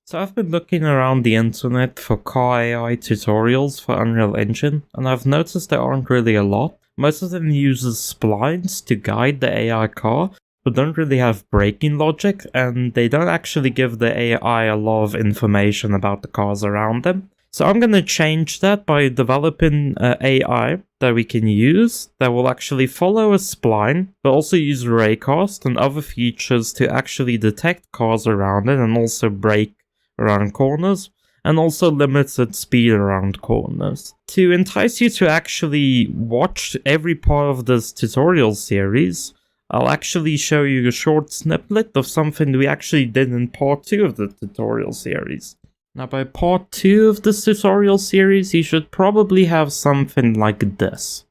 So I've been looking around the internet for car AI tutorials for Unreal Engine, and I've noticed there aren't really a lot. Most of them uses splines to guide the AI car, but don't really have braking logic, and they don't actually give the AI a lot of information about the cars around them. So I'm going to change that by developing AI that we can use that will actually follow a spline, but also use raycast and other features to actually detect cars around it and also brake around corners, and also limited speed around corners. To entice you to actually watch every part of this tutorial series, I'll actually show you a short snippet of something we actually did in part 2 of the tutorial series. Now by part 2 of this tutorial series, you should probably have something like this.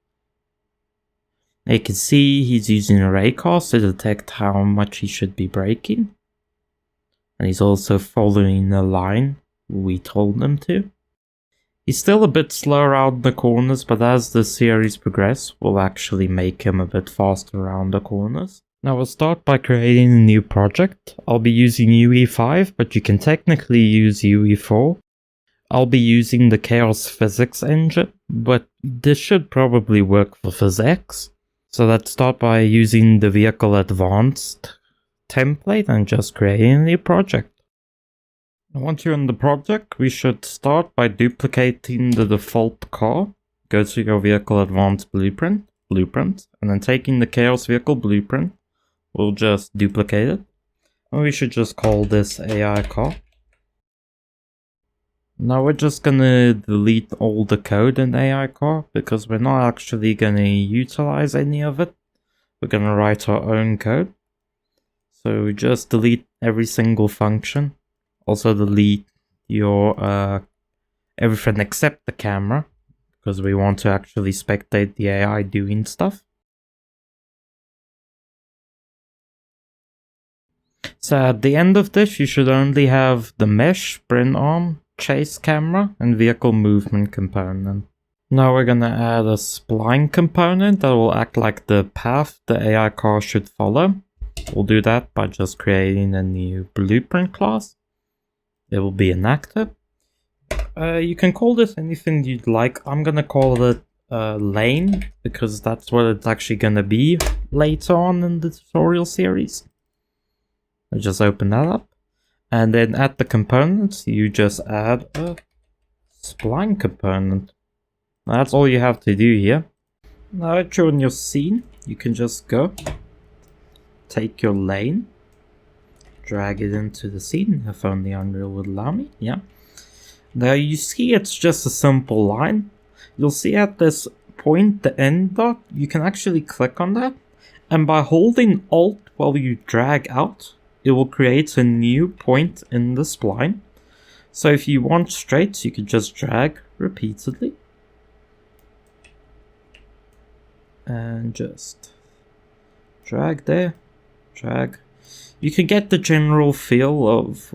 You can see he's using a raycast to detect how much he should be braking. And he's also following the line we told him to. He's still a bit slower out in the corners, but as the series progresses, we'll actually make him a bit faster around the corners. Now we'll start by creating a new project. I'll be using UE5, but you can technically use UE4. I'll be using the Chaos Physics engine, but this should probably work for PhysX. So let's start by using the Vehicle Advanced template and just creating a new project. Once you're in the project, we should start by duplicating the default car. Go to your Vehicle Advanced blueprint, and then taking the Chaos Vehicle blueprint, we'll just duplicate it. And we should just call this AI car. Now we're just gonna delete all the code in AI car because we're not actually gonna utilize any of it. We're gonna write our own code. So just delete every single function. Also delete your everything except the camera, because we want to actually spectate the AI doing stuff. So at the end of this, you should only have the mesh, sprint arm, chase camera, and vehicle movement component. Now we're gonna add a spline component that will act like the path the AI car should follow. We'll do that by just creating a new blueprint class. It will be an actor. You can call this anything you'd like. I'm gonna call it lane because that's what it's actually gonna be later on in the tutorial series. I'll just open that up. And then at the components, you just add a spline component. Now that's all you have to do here. Now that you're in your scene, you can just go take your lane, drag it into the scene, if only Unreal would allow me, yeah. Now you see it's just a simple line. You'll see at this point, the end dot, you can actually click on that, and by holding Alt while you drag out, it will create a new point in the spline. So if you want straight, you can just drag repeatedly. And just drag there, drag. You can get the general feel of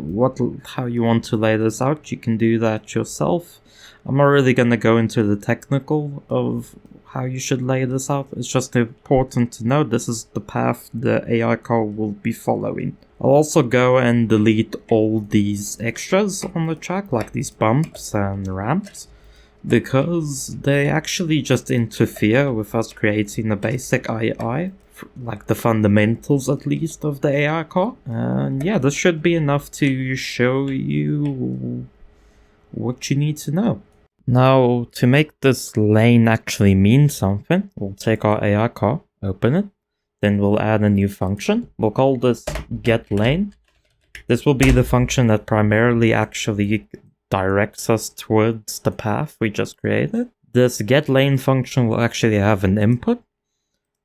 how you want to lay this out. You can do that yourself. I'm not really going to go into the technical of how you should lay this out. It's just important to know this is the path the AI car will be following. I'll also go and delete all these extras on the track, like these bumps and ramps, because they actually just interfere with us creating a basic AI, like the fundamentals at least of the AI car. And yeah, this should be enough to show you what you need to know. Now, to make this lane actually mean something, we'll take our AI car, open it, then we'll add a new function. We'll call this getLane. This will be the function that primarily actually directs us towards the path we just created. This getLane function will actually have an input,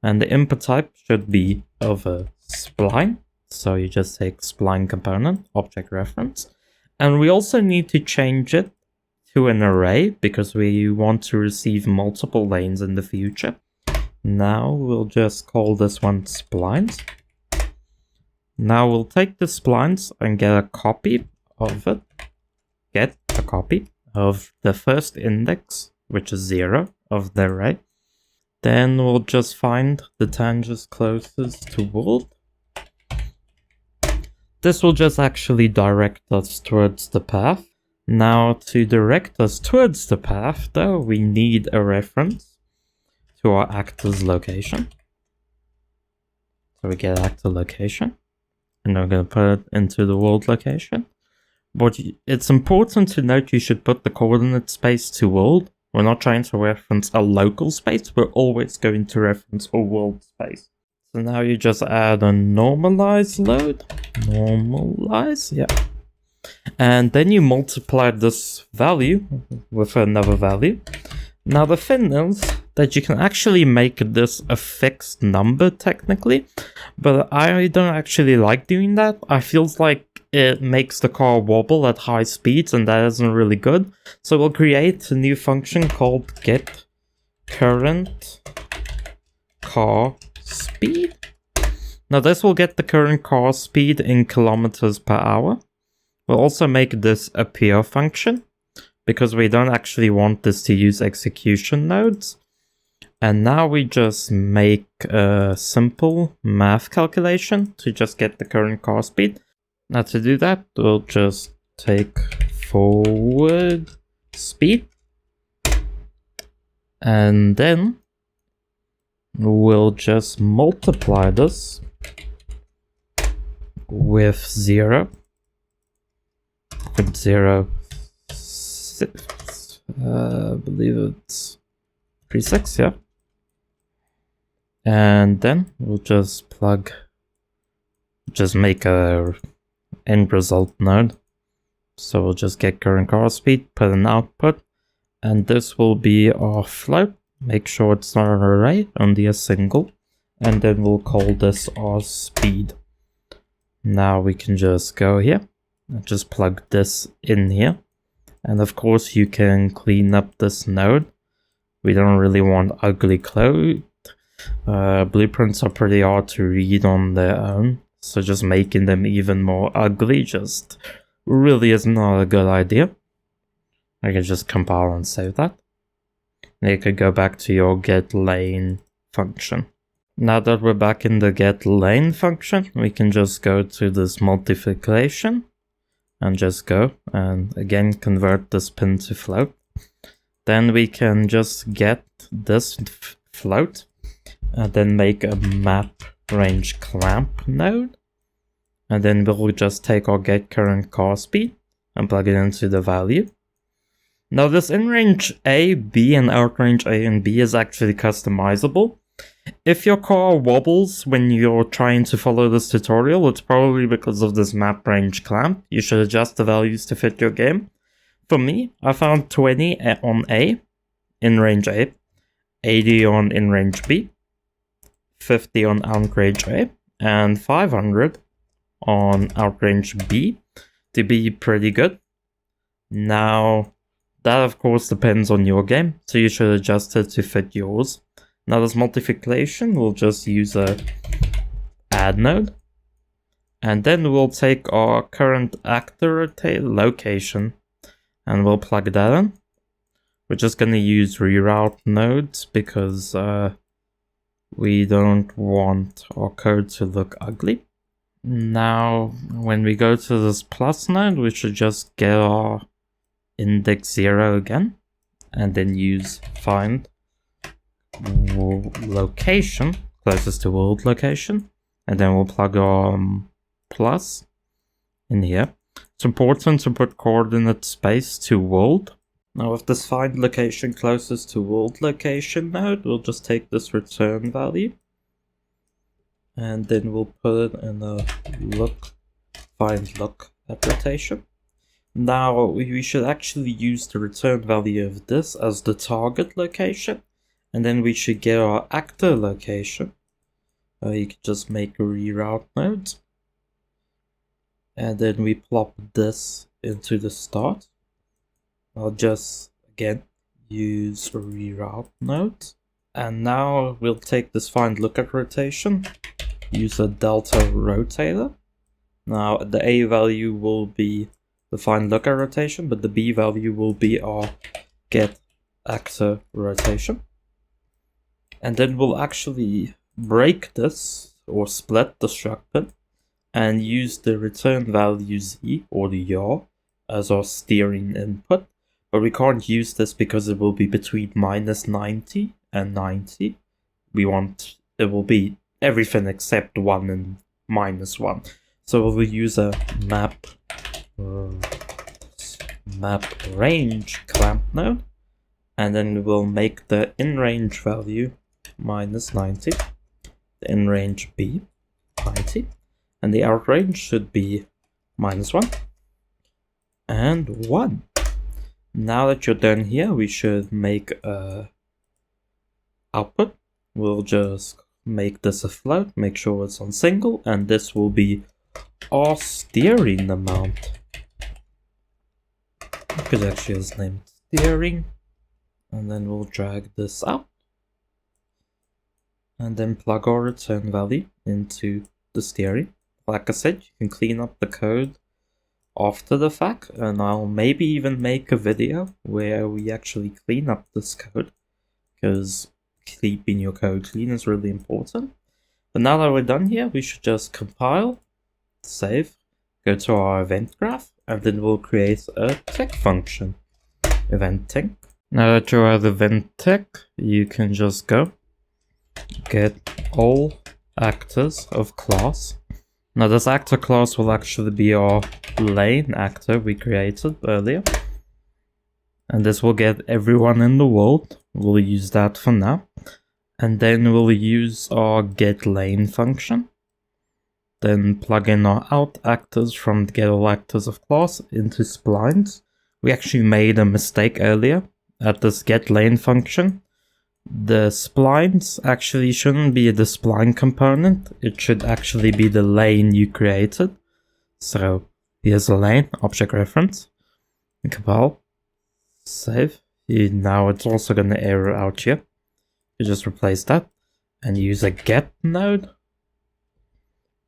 and the input type should be of a spline. So you just take spline component, object reference. And we also need to change it to an array because we want to receive multiple lanes in the future. Now we'll just call this one splines. Now we'll take the splines and get a copy of it. Get a copy of the first index, which is 0 of the array. Then we'll just find the tangents closest to world. This will just actually direct us towards the path. Now, to direct us towards the path, though, we need a reference to our actor's location. So we get actor location, and I'm going to put it into the world location. But it's important to note you should put the coordinate space to world. We're not trying to reference a local space, we're always going to reference a world space. So now you just add a normalize load. Normalize, yeah. And then you multiply this value with another value. Now the thing is that you can actually make this a fixed number technically, but I don't actually like doing that. I feel like it makes the car wobble at high speeds, and that isn't really good. So we'll create a new function called get current car speed. Now this will get the current car speed in kilometers per hour. We'll also make this a pure function, because we don't actually want this to use execution nodes. And now we just make a simple math calculation to just get the current car speed. Now to do that, we'll just take forward speed, and then we'll just multiply this with 0. With 0, 6, I believe it's 36, yeah. And then we'll just make a end result node. So we'll just get current car speed, put an output, and this will be our float. Make sure it's not an array, only a single, and then we'll call this our speed. Now we can just go here and just plug this in here, and of course you can clean up this node. We don't really want ugly code. Blueprints are pretty hard to read on their own, so just making them even more ugly just really is not a good idea. I can just compile and save that. And you could go back to your getLane function. Now that we're back in the getLane function, we can just go to this multiplication and just go and again convert this pin to float. Then we can just get this float and then make a map range clamp node, and then we'll just take our get current car speed and plug it into the value. Now this in range A, B, and out range A and B is actually customizable. If your car wobbles when you're trying to follow this tutorial, it's probably because of this map range clamp. You should adjust the values to fit your game. For me, I found 20 on A, in range A, 80 on in range B, 50 on out range A, and 500 on out range B to be pretty good. Now, that of course depends on your game, so you should adjust it to fit yours. Now this multiplication, we'll just use a add node, and then we'll take our current actor location and we'll plug that in. We're just going to use reroute nodes because we don't want our code to look ugly. Now when we go to this plus node, we should just get our index 0 again and then use find location closest to world location, and then we'll plug our plus in here. It's important to put coordinate space to world. Now with this find location closest to world location node, we'll just take this return value and then we'll put it in a find look at rotation. Now we should actually use the return value of this as the target location, and then we should get our actor location. You can just make a reroute node, and then we plop this into the start. I'll just again use a reroute node, and now we'll take this find look at rotation, use a delta rotator. Now the A value will be the find look at rotation, but the B value will be our get actor rotation. And then we'll actually break this or split the struct pin and use the return value z, or the yaw, as our steering input. But we can't use this because it will be between -90 and 90. We want it will be everything except 1 and -1. So we'll use a map range clamp node, and then we'll make the in-range value -90, the in-range be 90, and the out-range should be -1 and 1. Now that you're done here, we should make a output. We'll just make this a float, make sure it's on single, and this will be our steering amount. I could actually just name it steering, and then we'll drag this out, and then plug our return value into the steering. Like I said, you can clean up the code after the fact, and I'll maybe even make a video where we actually clean up this code, because keeping your code clean is really important. But now that we're done here, we should just compile, save, go to our event graph, and then we'll create a tick function, event tick. Now that you're at event tick, you can just go get all actors of class. Now this actor class will actually be our lane actor we created earlier, and this will get everyone in the world. We'll use that for now, and then we'll use our get lane function, then plug in our out actors from the get all actors of class into splines. We actually made a mistake earlier at this get lane function. The splines actually shouldn't be the spline component, it should actually be the lane you created. So here's a lane, object reference, compile, save. Now it's also going to error out here. You just replace that and use a get node.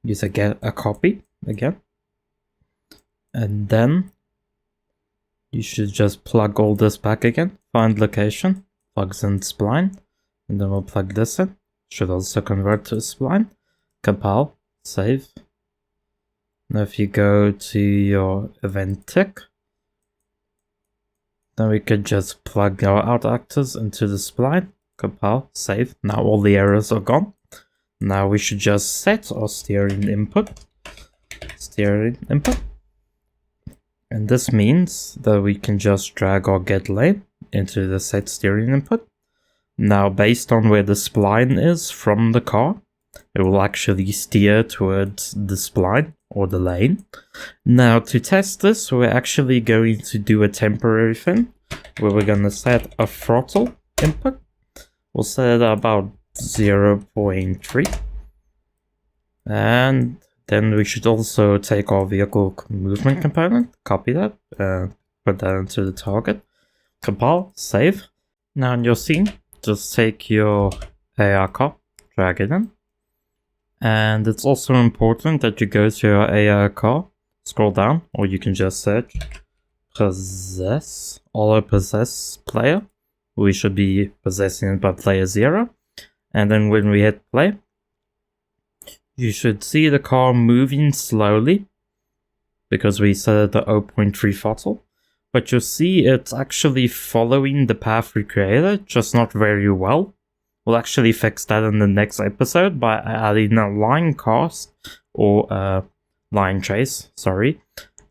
Use a get a copy again. And then you should just plug all this back again. Find location, plugs in spline, and then we'll plug this in. Should also convert to a spline. Compile, save. Now if you go to your event tick, then we could just plug our out actors into the spline, compile, save. Now all the errors are gone. Now we should just set our steering input. And this means that we can just drag our get lane into the set steering input. Now based on where the spline is from the car, it will actually steer towards the spline or the lane. Now to test this, we're actually going to do a temporary thing where we're going to set a throttle input. We'll set it about 0.3, and then we should also take our vehicle movement component, copy that, put that into the target, compile, save. Now in your scene, just take your AR car, drag it in, and it's also important that you go to your AR car, scroll down, or you can just search possess, auto possess player. We should be possessing it by player 0, and then when we hit play, you should see the car moving slowly because we set it to 0.3 throttle, but you'll see it's actually following the path we created, just not very well. We'll actually fix that in the next episode by adding a line cast, or a line chase, sorry.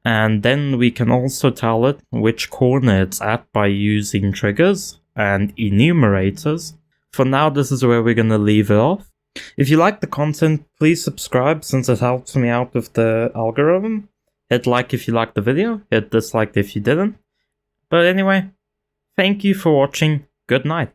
And then we can also tell it which corner it's at by using triggers and enumerators. For now, this is where we're going to leave it off. If you like the content, please subscribe since it helps me out with the algorithm. Hit like if you liked the video, hit dislike if you didn't. But anyway, thank you for watching, good night.